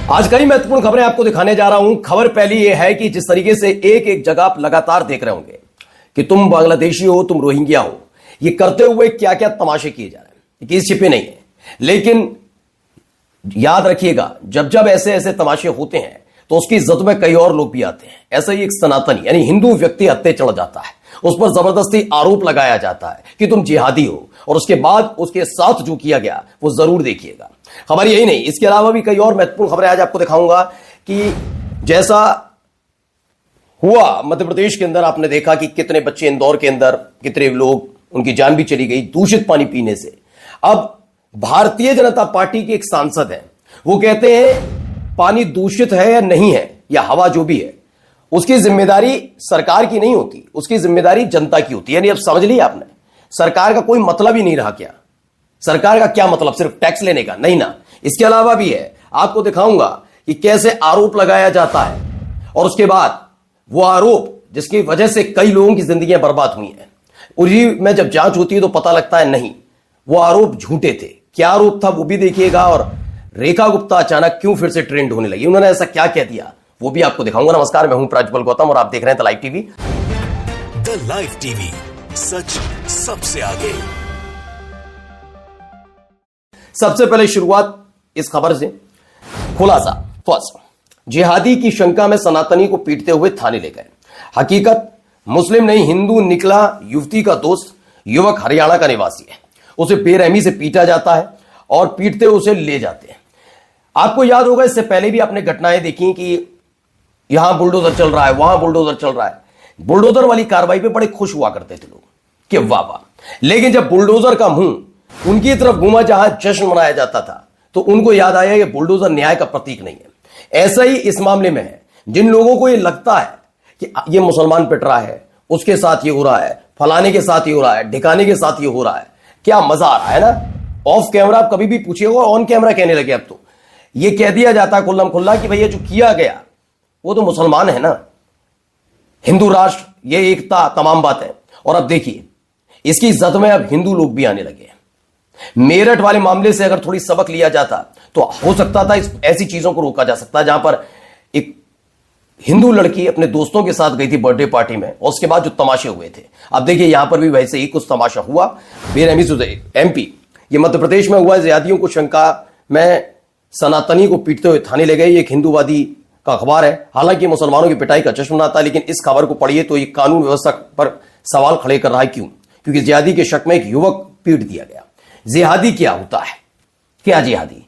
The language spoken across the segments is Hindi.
आज कई महत्वपूर्ण खबरें आपको दिखाने जा रहा हूं। खबर पहली यह है कि जिस तरीके से एक एक जगह आप लगातार देख रहे होंगे कि तुम बांग्लादेशी हो, तुम रोहिंग्या हो, ये करते हुए क्या क्या तमाशे किए जा रहे हैं, किसी छिपे नहीं है। लेकिन याद रखिएगा, जब जब ऐसे ऐसे तमाशे होते हैं तो उसकी इज्जत में कई और लोग भी आते हैं। ऐसा ही एक सनातनी यानी हिंदू व्यक्ति हत्या चढ़ जाता है, उस पर जबरदस्ती आरोप लगाया जाता है कि तुम जिहादी हो, और उसके बाद उसके साथ जो किया गया वो जरूर देखिएगा। खबर यही नहीं, इसके अलावा भी कई और महत्वपूर्ण खबरें आज आपको दिखाऊंगा कि जैसा हुआ मध्य प्रदेश के अंदर, आपने देखा कि कितने बच्चे इंदौर के अंदर, कितने लोग, उनकी जान भी चली गई दूषित पानी पीने से। अब भारतीय जनता पार्टी के एक सांसद हैं, वो कहते हैं पानी दूषित है या नहीं है, या हवा जो भी है, उसकी जिम्मेदारी सरकार की नहीं होती, उसकी जिम्मेदारी जनता की होती है। यानी अब समझ लिया आपने, सरकार का कोई मतलब ही नहीं रहा। क्या सरकार का क्या मतलब, सिर्फ टैक्स लेने का? नहीं ना, इसके अलावा भी है। आपको दिखाऊंगा कि कैसे आरोप लगाया जाता है और उसके बाद वो आरोप जिसकी वजह से कई लोगों की जिंदगियां बर्बाद हुई हैं, उसी में जब जांच होती है तो पता लगता है नहीं, वो आरोप झूठे थे। क्या आरोप था वो भी देखिएगा। और रेखा गुप्ता अचानक क्यों फिर से ट्रेंड होने लगी, उन्होंने ऐसा क्या कह दिया, वो भी आपको दिखाऊंगा। नमस्कार, मैं हूं प्रज्वल गौतम और आप देख रहे हैं the live TV. The live TV, सच सबसे आगे। सबसे पहले शुरुआत इस खबर से, खुलासा। फर्स्ट, जिहादी की शंका में सनातनी को पीटते हुए थाने ले गए। हकीकत, मुस्लिम नहीं हिंदू निकला युवती का दोस्त। युवक हरियाणा का निवासी है, उसे बेरहमी से पीटा जाता है और पीटते उसे ले जाते हैं। आपको याद होगा, इससे पहले भी आपने घटनाएं देखी कि यहां बुलडोजर चल रहा है, वहां बुलडोजर चल रहा है। बुलडोजर वाली कार्रवाई पे बड़े खुश हुआ करते थे लोग कि वाह वाह, लेकिन जब बुलडोजर का मुंह उनकी तरफ घूमा जहां जश्न मनाया जाता था, तो उनको याद आया कि बुलडोजर न्याय का प्रतीक नहीं है। ऐसा ही इस मामले में है। जिन लोगों को यह लगता है कि ये मुसलमान पिट रहा है, उसके साथ ये हो रहा है, फलाने के साथ ये हो रहा है, ढिकाने के साथ ये हो रहा है, क्या मजा आ रहा है ना। ऑफ कैमरा आप कभी भी पूछिएगा, ऑन कैमरा कहने लगे अब तो ये कह दिया जाता है खुल्लम खुल्ला कि भैया जो किया गया वो तो मुसलमान है ना, हिंदू राष्ट्र, ये एकता, तमाम बातें। और अब देखिए, इसकी इज्जत में अब हिंदू लोग भी आने लगे हैं। मेरठ वाले मामले से अगर थोड़ी सबक लिया जाता तो हो सकता था ऐसी चीजों को रोका जा सकता, जहां पर एक हिंदू लड़की अपने दोस्तों के साथ गई थी बर्थडे पार्टी में, और उसके बाद जो तमाशे हुए थे। अब देखिए, यहां पर भी वैसे ही कुछ तमाशा हुआ। बेरहमी से एमपी, ये मध्य प्रदेश में हुआ। जिहादियों को शंका में सनातनी को पीटते हुए थाने ले गए। एक हिंदूवादी का अखबार है, हालांकि मुसलमानों की पिटाई का जश्न मनाता है, लेकिन इस खबर को पढ़िए तो ये कानून व्यवस्था पर सवाल खड़े कर रहा है। क्यों? क्योंकि जिहादी के शक में एक युवक पीट दिया गया। जिहादी क्या होता है? क्या जिहादी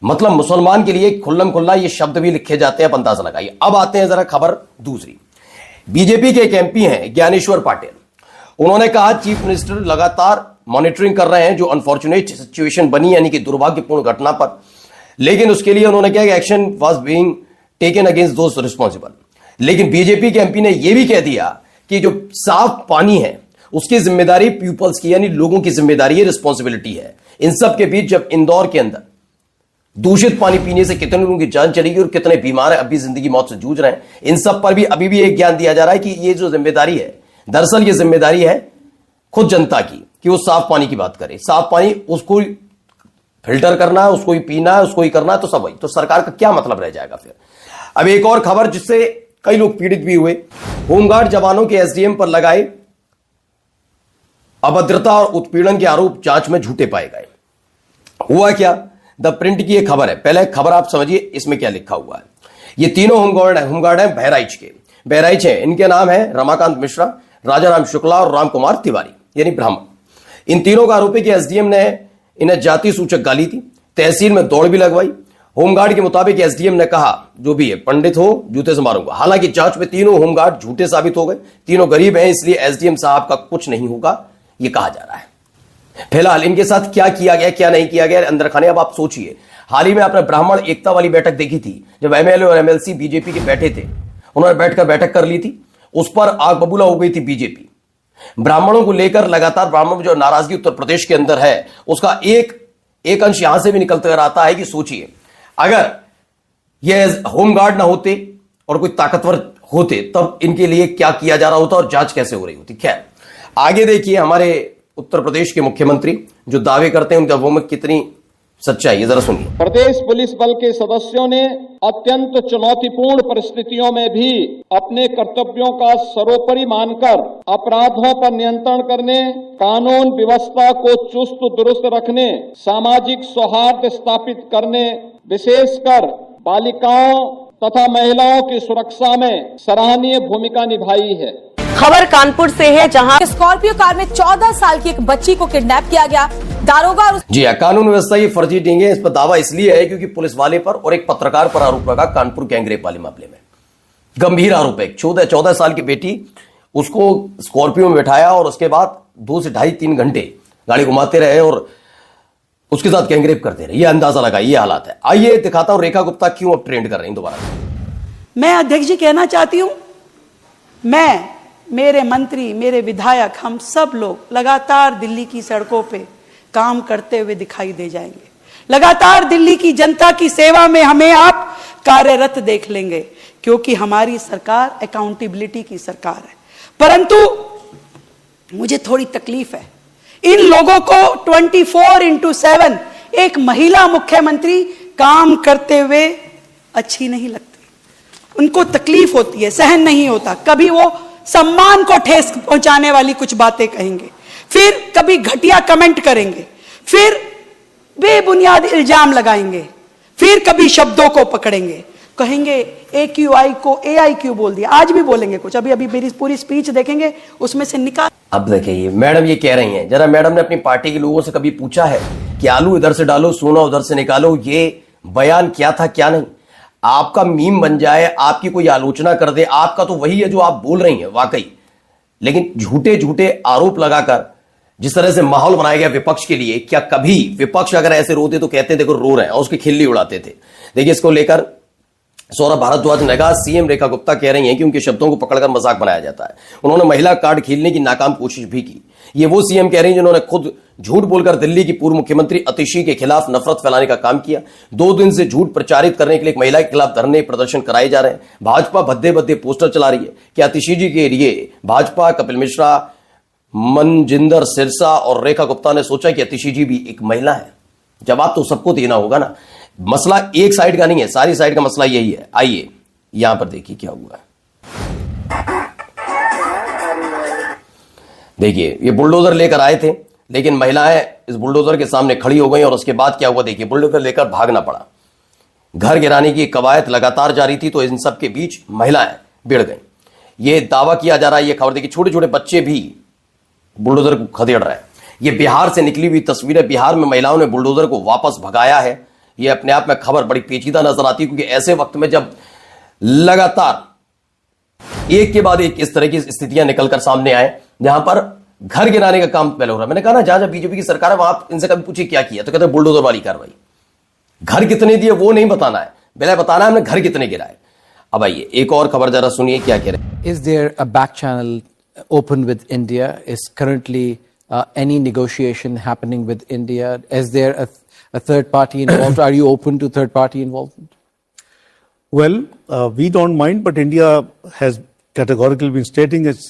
मतलब? मुसलमान के लिए खुल्लम खुल्ला ये शब्द भी लिखे जाते हैं, आप अंदाजा लगाइए। अब आते हैं जरा खबर दूसरी। बीजेपी के एक एमपी हैं ज्ञानेश्वर पाटिल, उन्होंने कहा चीफ मिनिस्टर लगातार मॉनिटरिंग कर रहे हैं जो अनफॉर्चुनेट सिचुएशन बनी, यानी कि दुर्भाग्यपूर्ण घटना पर, लेकिन उसके लिए उन्होंने कहा कि action was being taken against those responsible. लेकिन बीजेपी के एमपी ने यह भी कह दिया कि जो साफ पानी है उसकी जिम्मेदारी पीपल्स की, यानी लोगों की जिम्मेदारी है, रिस्पॉन्सिबिलिटी है। इन सब के बीच जब इंदौर के अंदर दूषित पानी पीने से कितने लोगों की जान चली गई और कितने बीमार है, अभी जिंदगी मौत से जूझ रहे हैं, इन सब पर भी अभी भी एक ज्ञान दिया जा रहा है कि ये जो जिम्मेदारी है, दरअसल ये जिम्मेदारी है खुद जनता की, कि वो साफ पानी की बात करे। साफ पानी उसको फिल्टर करना है, उसको ही पीना है, उसको ही करना है, तो सब वही। तो सरकार का क्या मतलब रह जाएगा फिर? अब एक और खबर जिससे कई लोग पीड़ित भी हुए। होमगार्ड जवानों के एसडीएम पर लगाए अभद्रता और उत्पीड़न के आरोप जांच में झूठे पाए गए। हुआ क्या? द प्रिंट की यह खबर है। पहले खबर आप समझिए इसमें क्या लिखा हुआ है। ये तीनों होमगार्ड हैं बहराइच के। बहराइच है, इनके नाम है रमाकांत मिश्रा, राजाराम शुक्ला और राम कुमार तिवारी, यानी ब्राह्मण। इन तीनों का आरोप है कि एसडीएम ने इन्हें जाति सूचक गाली दी, तहसील में दौड़ भी लगवाई। होमगार्ड के मुताबिक एसडीएम ने कहा जो भी है पंडित हो जूते से मारूंगा। हालांकि जांच में तीनों होमगार्ड झूठे साबित हो गए। तीनों गरीब हैं, इसलिए एसडीएम साहब का कुछ नहीं होगा, यह कहा जा रहा है। फिलहाल इनके साथ क्या किया गया, क्या नहीं किया गया अंदर खाने, अब आप सोचिए। हाल ही में आपने ब्राह्मण एकता वाली बैठक देखी थी, जब एमएलए और एमएलसी बीजेपी के बैठे थे, उन्होंने बैठकर बैठक कर ली थी, उस पर आग बबूला हो गई थी बीजेपी। ब्राह्मणों को लेकर लगातार ब्राह्मणों में जो नाराजगी उत्तर प्रदेश के अंदर है, उसका एक अंश यहां से भी निकलते हुए आता है कि सोचिए, अगर ये होमगार्ड ना होते और कोई ताकतवर होते, तब इनके लिए क्या किया जा रहा होता और जांच कैसे हो रही होती। खैर, आगे देखिए, हमारे उत्तर प्रदेश के मुख्यमंत्री जो दावे करते हैं, उनका वो में कितनी सच्चाई है, जरा सुनिए। प्रदेश पुलिस बल के सदस्यों ने अत्यंत चुनौतीपूर्ण परिस्थितियों में भी अपने कर्तव्यों का सर्वोपरि मानकर अपराधों पर नियंत्रण करने, कानून व्यवस्था को चुस्त दुरुस्त रखने, सामाजिक सौहार्द स्थापित करने, विशेषकर बालिकाओं तथा महिलाओं की सुरक्षा में सराहनीय भूमिका निभाई है। खबर कानपुर से है, जहां स्कॉर्पियो कार में 14 साल की एक बच्ची को किडनैप किया गया। दारोगा जी हाँ, कानून व्यवस्था ये फर्जी ढींगे। इस पर दावा इसलिए है क्योंकि पुलिस वाले पर और एक पत्रकार पर आरोप लगा कानपुर गैंगरेप वाले मामले में। गंभीर आरोप है। 14 साल की बेटी, उसको स्कॉर्पियो में बैठाया और उसके बाद 2 से 2.5-3 घंटे गाड़ी घुमाते रहे और उसके साथ गैंगरेप करते रहे। ये अंदाजा लगा, ये हालात है। आइए दिखाता हूं रेखा गुप्ता क्यों अब ट्रेंड कर रही हैं दोबारा। मैं अध्यक्ष जी कहना चाहती हूं, मेरे मंत्री, मेरे विधायक, हम सब लोग लगातार दिल्ली की सड़कों पे काम करते हुए दिखाई दे जाएंगे। लगातार दिल्ली की जनता की सेवा में हमें आप कार्यरत देख लेंगे, क्योंकि हमारी सरकार अकाउंटेबिलिटी की सरकार है। परंतु मुझे थोड़ी तकलीफ है, इन लोगों को 24/7 एक महिला मुख्यमंत्री काम करते हुए अच्छी नहीं लगती। उनको तकलीफ होती है, सहन नहीं होता। कभी वो सम्मान को ठेस पहुंचाने वाली कुछ बातें कहेंगे, फिर कभी घटिया कमेंट करेंगे, फिर बेबुनियाद इल्जाम लगाएंगे, फिर कभी शब्दों को पकड़ेंगे, कहेंगे AQI को AIQ बोल दिया। आज भी बोलेंगे कुछ, अभी मेरी पूरी स्पीच देखेंगे, उसमें से निकाल। अब देखिए मैडम ये कह रही हैं, जरा मैडम ने अपनी पार्टी के लोगों से कभी पूछा है कि आलू इधर से डालो, सोना उधर से निकालो, ये बयान क्या था क्या नहीं? आपका मीम बन जाए, आपकी कोई आलोचना कर दे, आपका तो वही है जो आप बोल रही हैं वाकई। लेकिन झूठे झूठे आरोप लगाकर जिस तरह से माहौल बनाया गया विपक्ष के लिए, क्या कभी विपक्ष अगर ऐसे रोते तो कहते देखो रो रहे हैं और उसकी खिल्ली उड़ाते थे। देखिए इसको लेकर सौरभ भारद्वाज ने कहा, सीएम रेखा गुप्ता कह रही हैं कि उनके शब्दों को पकड़कर मजाक बनाया जाता है। उन्होंने महिला कार्ड खेलने की नाकाम कोशिश भी की। ये वो सीएम कह रही हैं जिन्होंने खुद झूठ बोलकर दिल्ली की पूर्व मुख्यमंत्री अतिशी के खिलाफ नफरत फैलाने का काम किया। 2 दिन से झूठ प्रचारित करने के लिए एक महिला के खिलाफ धरने प्रदर्शन कराए जा रहे हैं। भाजपा भद्दे भद्दे पोस्टर चला रही है कि अतिशी जी के लिए भाजपा, कपिल मिश्रा, मनजिंदर सिरसा और रेखा गुप्ता ने सोचा कि अतिशी जी भी एक महिला है। जवाब तो सबको देना होगा ना। मसला एक साइड का नहीं है, सारी साइड का मसला यही है। आइए यहां पर देखिए क्या हुआ। देखिए ये बुलडोजर लेकर आए थे, लेकिन महिलाएं इस बुलडोजर के सामने खड़ी हो गई और उसके बाद क्या हुआ देखिए, बुलडोजर लेकर भागना पड़ा। घर गिराने की कवायद लगातार जारी थी, तो इन सब के बीच महिलाएं भिड़ गई। ये दावा किया जा रहा है, ये खबर देखिए, छोटे छोटे बच्चे भी बुलडोजर को खदेड़ रहे हैं। ये बिहार से निकली हुई तस्वीर है। बिहार में महिलाओं ने बुलडोजर को वापस भगाया है। ये अपने आप में खबर बड़ी पेचीदा नजर आती है, क्योंकि ऐसे वक्त में जब लगातार एक के बाद एक इस तरह की स्थितियां निकलकर सामने आए, जहां पर घर गिराने का काम पहले हो रहा है। मैंने कहा ना, जहां जहां बीजेपी की सरकार है वहां आप इनसे कभी पूछिए क्या किया, तो कहते हैं बुलडोजर वाली कार्रवाई। घर कितने दिए वो नहीं बताना है, पहले बताना है हमने घर कितने गिराए। अब आइए एक और खबर जरा सुनिए क्या कह रहे हैं। Is there a back channel open with India? Is currently any negotiation happening with India? Is there a third party involved? Are you open to third party involvement? Well, we don't mind, but India has categorically been stating it's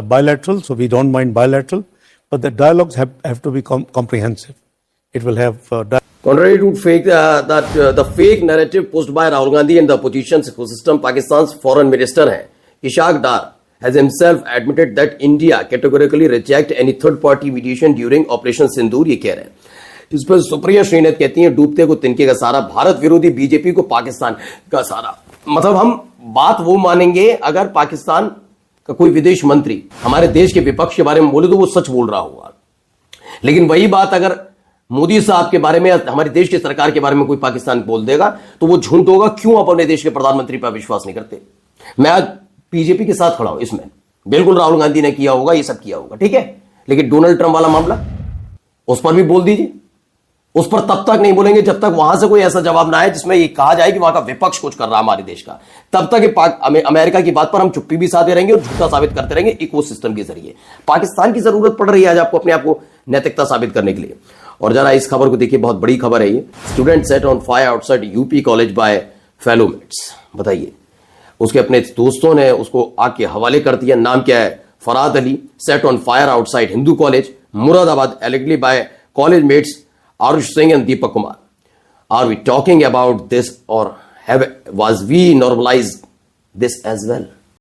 bilateral, so we don't mind bilateral. But the dialogues have to be comprehensive. It will have. Contrary to the fake narrative pushed by Rahul Gandhi and the opposition ecosystem, Pakistan's foreign minister है Ishaq Dar has himself admitted that India categorically reject any third party mediation during Operation Sindoor। ये कह रहे हैं। इस पर सुप्रिया श्रीनाथ कहती हैं, डूबते को तिनके का सारा, भारत विरोधी बीजेपी को पाकिस्तान का सारा। मतलब हम बात वो मानेंगे अगर पाकिस्तान का कोई विदेश मंत्री हमारे देश के विपक्ष के बारे में बोले तो वो सच बोल रहा होगा, लेकिन वही बात अगर मोदी साहब के बारे में, हमारे देश की सरकार के बारे में कोई पाकिस्तान बोल देगा तो वो झूठ होगा। क्यों आप अपने देश के प्रधानमंत्री पर विश्वास नहीं करते? मैं आज बीजेपी के साथ खड़ा हूं इसमें, बिल्कुल राहुल गांधी ने किया होगा, ये सब किया होगा, ठीक है, लेकिन डोनाल्ड ट्रंप वाला मामला, उस पर भी बोल दीजिए। उस पर तब तक नहीं बोलेंगे जब तक वहां से कोई ऐसा जवाब ना आए जिसमें ये कहा जाए कि वहां का विपक्ष कुछ कर रहा है हमारे देश का। तब तक अमेरिका की बात पर हम चुप्पी भी साधे रहेंगे और झूठा साबित करते रहेंगे इकोसिस्टम के जरिए। पाकिस्तान की जरूरत पड़ रही है आज आपको अपने आप को नैतिकता साबित करने के लिए। और जरा इस खबर को देखिए, बहुत बड़ी खबर है ये। Student set on fire outside UP college by fellow mates. बताइए, उसके अपने दोस्तों ने उसको आग के हवाले कर दिया। नाम क्या है? Farad Ali. Set on fire outside Hindu college Moradabad allegedly by college mates Arush Singh and Deepak Kumar, are we talking about this, or was we normalized this as well?